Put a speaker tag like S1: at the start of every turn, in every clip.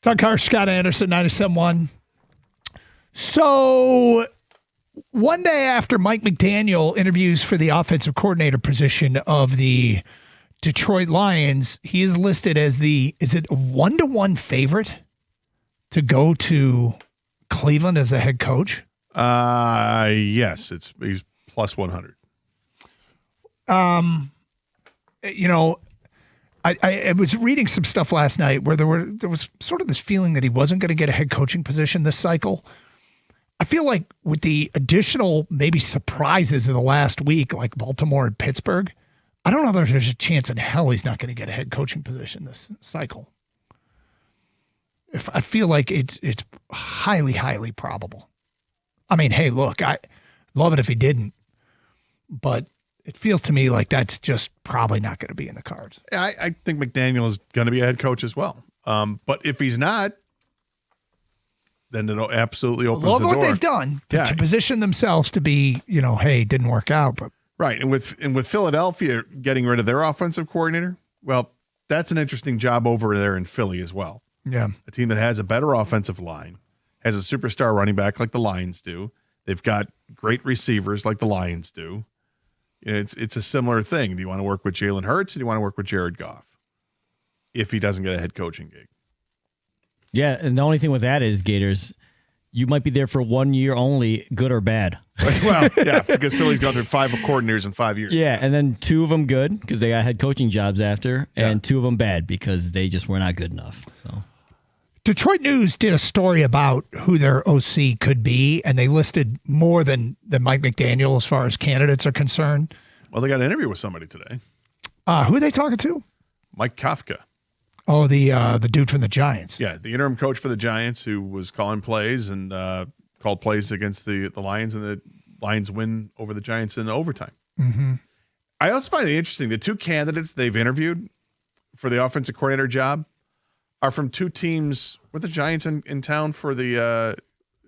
S1: Doug Karsch, Scott Anderson, 97.1. So one day after Mike McDaniel interviews for the offensive coordinator position of the Detroit Lions, he is listed as is it a 1-to-1 favorite to go to Cleveland as a head coach?
S2: Yes, he's plus 100.
S1: I was reading some stuff last night where there was sort of this feeling that he wasn't going to get a head coaching position this cycle. I feel like with the additional maybe surprises in the last week, like Baltimore and Pittsburgh, I don't know that there's a chance in hell he's not going to get a head coaching position this cycle. I feel like it's highly, highly probable. I mean, hey, look, I love it if he didn't, but it feels to me like that's just probably not going to be in the cards.
S2: Yeah, I think McDaniel is going to be a head coach as well. But if he's not, then it absolutely opens the door.
S1: Love what they've done to position themselves to be, hey, it didn't work out. But
S2: right, and with Philadelphia getting rid of their offensive coordinator, well, that's an interesting job over there in Philly as well.
S1: Yeah,
S2: a team that has a better offensive line, has a superstar running back like the Lions do. They've got great receivers like the Lions do. It's a similar thing. Do you want to work with Jalen Hurts or do you want to work with Jared Goff if he doesn't get a head coaching gig?
S3: Yeah, and the only thing with that is, Gators, you might be there for 1 year only, good or bad.
S2: Well, yeah, because Philly's gone through 5 coordinators in 5 years.
S3: Yeah, and then 2 of them good because they got head coaching jobs after, and 2 of them bad because they just were not good enough. So,
S1: Detroit News did a story about who their OC could be, and they listed more than Mike McDaniel as far as candidates are concerned.
S2: Well, they got an interview with somebody today.
S1: Who are they talking to?
S2: Mike Kafka.
S1: Oh, the dude from the Giants.
S2: Yeah, the interim coach for the Giants who was calling plays and called plays against the Lions, and the Lions win over the Giants in overtime.
S1: Mm-hmm.
S2: I also find it interesting. The 2 candidates they've interviewed for the offensive coordinator job are from 2 teams. Were the Giants in town for the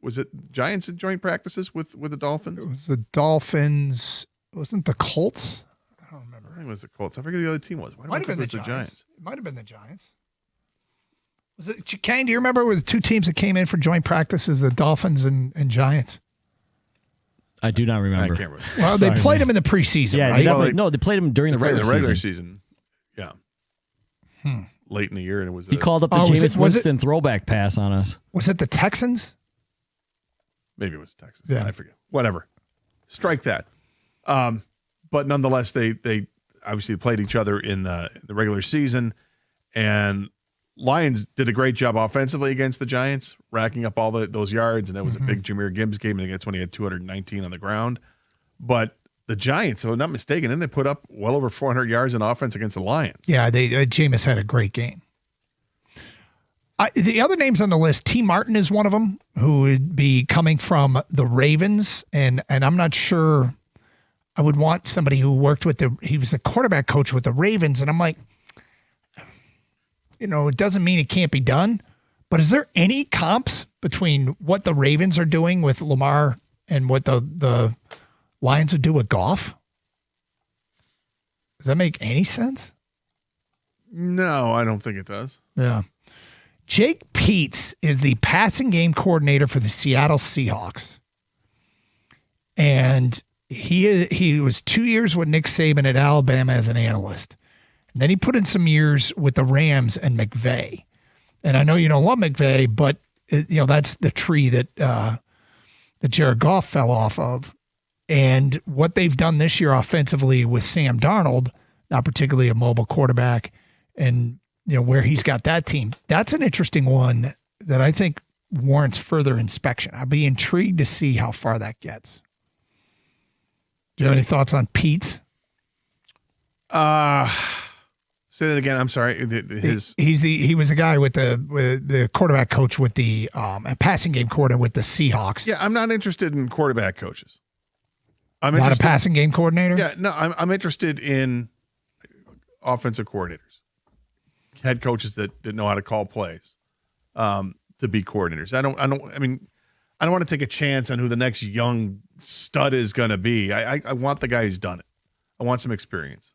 S2: was it Giants at joint practices with the Dolphins?
S1: It was the Dolphins. Wasn't the Colts? I don't remember.
S2: I think it was the Colts. I forget who the other team was.
S1: Might have been the Giants. It might have been the Giants. Was it Kane? Do you remember were the 2 teams that came in for joint practices, the Dolphins and Giants?
S3: I do not remember.
S2: I can't remember.
S1: Well, they played them in the preseason, right?
S3: They played them during the regular
S2: season. Yeah. Late in the year, and it was.
S3: He called up the Jameis Winston throwback pass on us.
S1: Was it the Texans?
S2: Maybe it was Texas.
S1: Yeah.
S2: I forget. Whatever. Strike that. But nonetheless, they obviously played each other in the regular season, and Lions did a great job offensively against the Giants, racking up all those yards, and it was a big Jahmyr Gibbs game, and that's when he had 219 on the ground. But the Giants, if I'm not mistaken, then they put up well over 400 yards in offense against the Lions.
S1: Yeah, Jameis had a great game. The other names on the list, T. Martin is one of them, who would be coming from the Ravens, and I'm not sure I would want somebody who worked he was the quarterback coach with the Ravens, and I'm like, it doesn't mean it can't be done, but is there any comps between what the Ravens are doing with Lamar and what the Lions would do with Goff? Does that make any sense?
S2: No, I don't think it does.
S1: Yeah. Jake Peetz is the passing game coordinator for the Seattle Seahawks. And he was 2 years with Nick Saban at Alabama as an analyst. And then he put in some years with the Rams and McVay. And I know you don't love McVay, but that's the tree that Jared Goff fell off of. And what they've done this year offensively with Sam Darnold, not particularly a mobile quarterback, and where he's got that team, that's an interesting one that I think warrants further inspection. I'd be intrigued to see how far that gets. Do you have any thoughts on Pete?
S2: Say that again. I'm sorry.
S1: He was the guy with the quarterback coach with the passing game coordinator with the Seahawks.
S2: Yeah, I'm not interested in quarterback coaches.
S1: I'm not a passing game coordinator.
S2: Yeah, no, I'm interested in offensive coordinators, head coaches that know how to call plays, to be coordinators. I don't want to take a chance on who the next young stud is going to be. I want the guy who's done it. I want some experience.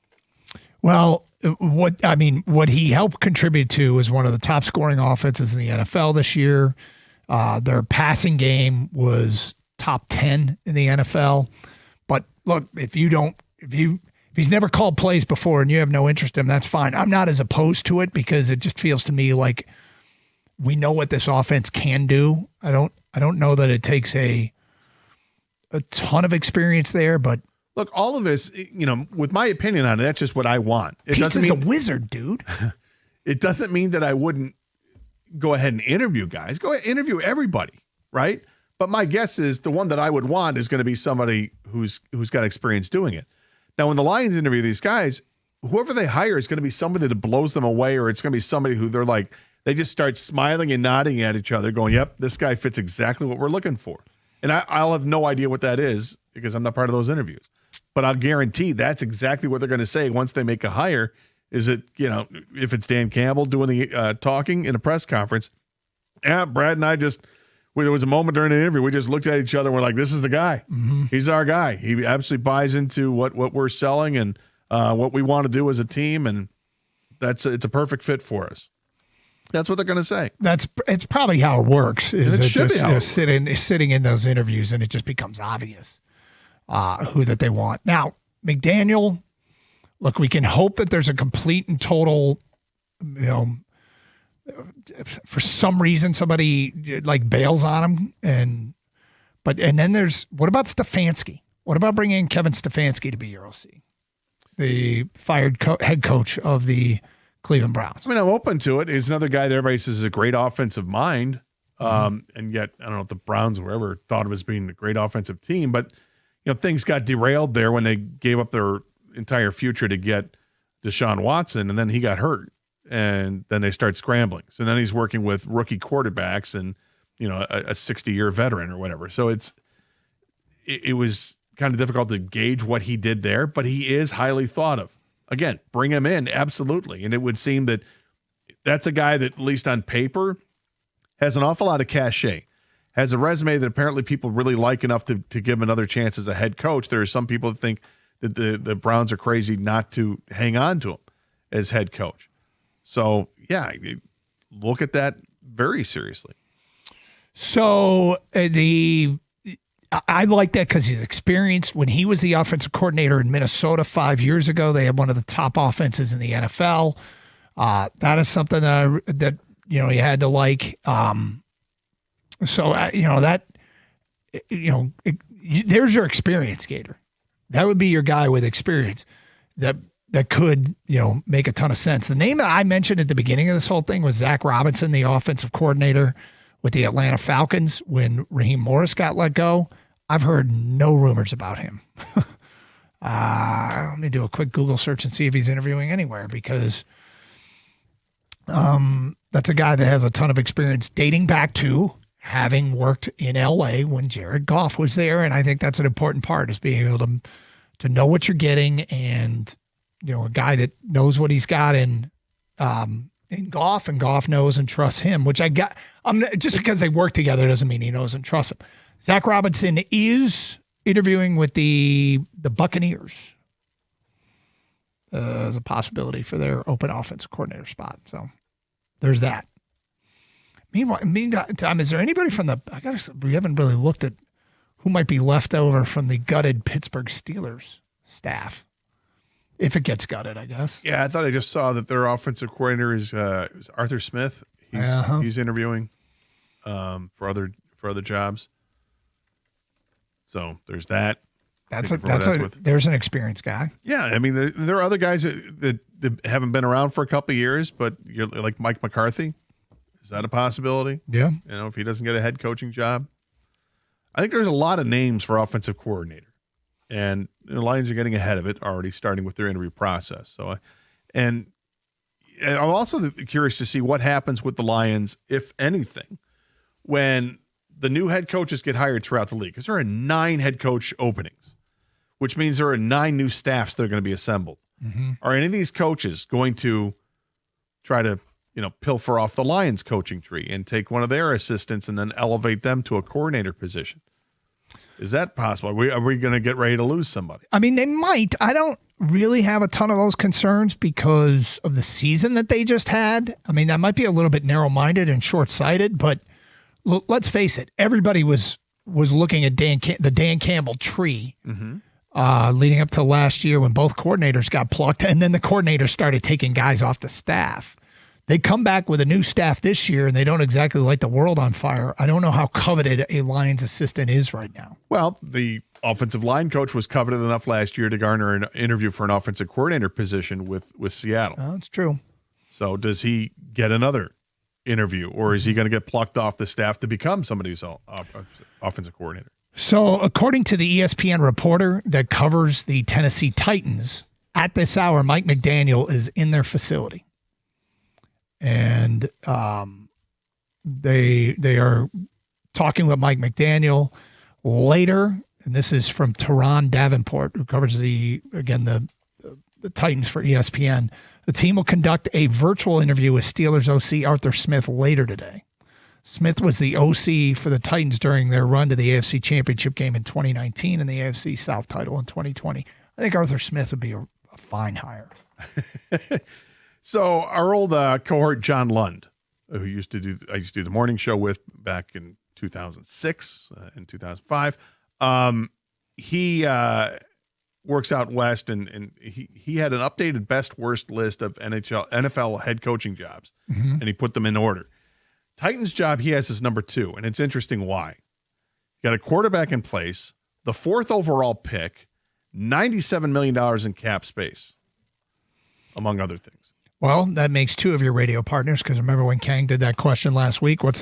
S1: Well, what he helped contribute to was one of the top scoring offenses in the NFL this year. Their passing game was top 10 in the NFL. But look, if he's never called plays before and you have no interest in him, that's fine. I'm not as opposed to it because it just feels to me like we know what this offense can do. I don't know that it takes a ton of experience there, but
S2: look, all of this, with my opinion on it, that's just what I want. It doesn't
S1: Pete's
S2: mean
S1: a wizard, dude.
S2: It doesn't mean that I wouldn't go ahead and interview guys. Go ahead and interview everybody, right? But my guess is the one that I would want is going to be somebody who's got experience doing it. Now, when the Lions interview these guys, whoever they hire is going to be somebody that blows them away, or it's going to be somebody who they're like, they just start smiling and nodding at each other, going, "Yep, this guy fits exactly what we're looking for." And I'll have no idea what that is because I'm not part of those interviews. But I'll guarantee that's exactly what they're going to say once they make a hire. Is it, if it's Dan Campbell doing the talking in a press conference, yeah, Brad and I there was a moment during the interview, we just looked at each other and we're like, this is the guy. Mm-hmm. He's our guy. He absolutely buys into what we're selling and what we want to do as a team, and it's a perfect fit for us. That's what they're going to say. It's
S1: probably how it works. Is
S2: it should
S1: just,
S2: be how it works.
S1: Sitting in those interviews, and it just becomes obvious who that they want. Now, McDaniel, look, we can hope that there's a complete and total, for some reason somebody like bails on him, and then there's what about Stefanski? What about bringing in Kevin Stefanski to be your OC, the fired head coach of the Cleveland Browns?
S2: I mean, I'm open to it. He's another guy that everybody says is a great offensive mind. And yet, I don't know if the Browns were ever thought of as being a great offensive team, but things got derailed there when they gave up their entire future to get Deshaun Watson, and then he got hurt, and then they start scrambling. So then he's working with rookie quarterbacks and a 60-year veteran or whatever. So it was kind of difficult to gauge what he did there, but he is highly thought of. Again, bring him in, absolutely. And it would seem that that's a guy that, at least on paper, has an awful lot of cachet, has a resume that apparently people really like enough to give him another chance as a head coach. There are some people that think that the Browns are crazy not to hang on to him as head coach. So, yeah, look at that very seriously.
S1: So I like that because he's experienced. When he was the offensive coordinator in Minnesota 5 years ago, they had one of the top offenses in the NFL. That is something that you had to like. There's your experience, Gator. That would be your guy with experience that could make a ton of sense. The name that I mentioned at the beginning of this whole thing was Zach Robinson, the offensive coordinator with the Atlanta Falcons when Raheem Morris got let go. I've heard no rumors about him. Let me do a quick Google search and see if he's interviewing anywhere, because that's a guy that has a ton of experience dating back to having worked in LA when Jared Goff was there. And I think that's an important part, is being able to know what you're getting, and a guy that knows what he's got in Goff, and Goff knows and trusts him, which just because they work together doesn't mean he knows and trusts him. Zach Robinson is interviewing with the Buccaneers as a possibility for their open offensive coordinator spot. So there's that. Meantime, is there anybody from we haven't really looked at who might be left over from the gutted Pittsburgh Steelers staff. If it gets gutted, I guess.
S2: Yeah, I thought I just saw that their offensive coordinator is Arthur Smith. He's interviewing for other jobs. So there's that.
S1: There's an experienced guy.
S2: Yeah, I mean there are other guys that haven't been around for a couple of years, but you're like Mike McCarthy. Is that a possibility?
S1: Yeah.
S2: If he doesn't get a head coaching job, I think there's a lot of names for offensive coordinator. And the Lions are getting ahead of it already, starting with their interview process. So, and I'm also curious to see what happens with the Lions, if anything, when the new head coaches get hired throughout the league. Because there are 9 head coach openings, which means there are 9 new staffs that are going to be assembled. Mm-hmm. Are any of these coaches going to try to, pilfer off the Lions coaching tree and take one of their assistants and then elevate them to a coordinator position? Is that possible? Are we going to get ready to lose somebody?
S1: I mean, they might. I don't really have a ton of those concerns because of the season that they just had. I mean, that might be a little bit narrow-minded and short-sighted, but let's face it. Everybody was looking at the Dan Campbell tree leading up to last year when both coordinators got plucked, and then the coordinators started taking guys off the staff. They come back with a new staff this year, and they don't exactly light the world on fire. I don't know how coveted a Lions assistant is right now.
S2: Well, the offensive line coach was coveted enough last year to garner an interview for an offensive coordinator position with Seattle.
S1: Oh, that's true.
S2: So does he get another interview, or is he going to get plucked off the staff to become somebody's offensive coordinator?
S1: So according to the ESPN reporter that covers the Tennessee Titans, at this hour, Mike McDaniel is in their facility. And they are talking with Mike McDaniel later, and this is from Teron Davenport, who covers the Titans for ESPN. The team will conduct a virtual interview with Steelers OC Arthur Smith later today. Smith was the OC for the Titans during their run to the AFC Championship game in 2019 and the AFC South title in 2020. I think Arthur Smith would be a fine hire.
S2: So our old cohort, John Lund, who I used to do the morning show with back in 2006 and 2005, he works out west, and he had an updated best worst list of NFL head coaching jobs, and he put them in order. Titans job he has is number 2, and it's interesting why. Got a quarterback in place, the 4th overall pick, $97 million in cap space, among other things.
S1: Well, that makes 2 of your radio partners, because remember when Kang did that question last week, what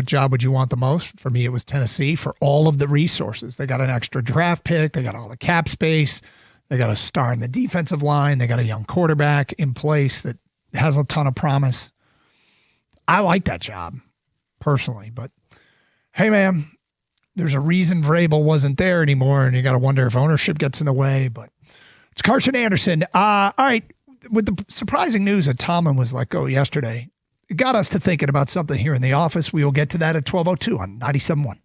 S1: job would you want the most? For me, it was Tennessee, for all of the resources. They got an extra draft pick. They got all the cap space. They got a star in the defensive line. They got a young quarterback in place that has a ton of promise. I like that job, personally. But, hey, man, there's a reason Vrabel wasn't there anymore, and you got to wonder if ownership gets in the way. But it's Karsch and Anderson. All right. With the surprising news that Tomlin was let go yesterday, it got us to thinking about something here in the office. We will get to that at 12:02 on 97.1.